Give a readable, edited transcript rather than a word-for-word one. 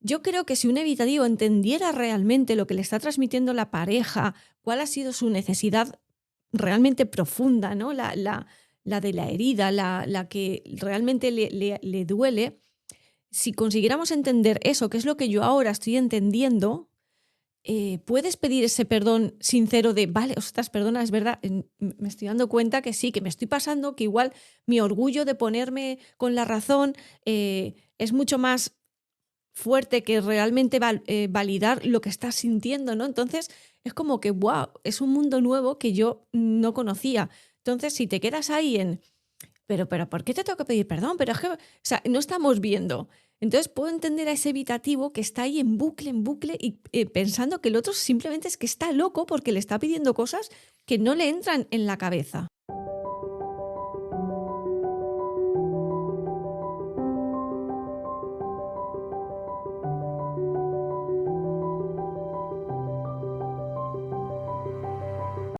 Yo creo que si un evitativo entendiera realmente lo que le está transmitiendo la pareja, cuál ha sido su necesidad realmente profunda, ¿no? La de la herida, la que realmente le duele, si consiguiéramos entender eso, que es lo que yo ahora estoy entendiendo, puedes pedir ese perdón sincero de, vale, ostras, perdona, es verdad, me estoy dando cuenta que sí, que me estoy pasando, que igual mi orgullo de ponerme con la razón es mucho más fuerte que realmente validar lo que estás sintiendo, ¿no? Entonces es como que, wow, es un mundo nuevo que yo no conocía. Entonces, si te quedas ahí en, pero ¿por qué te tengo que pedir perdón? Pero es que, o sea, no estamos viendo. Entonces puedo entender a ese evitativo que está ahí en bucle y pensando que el otro simplemente es que está loco porque le está pidiendo cosas que no le entran en la cabeza.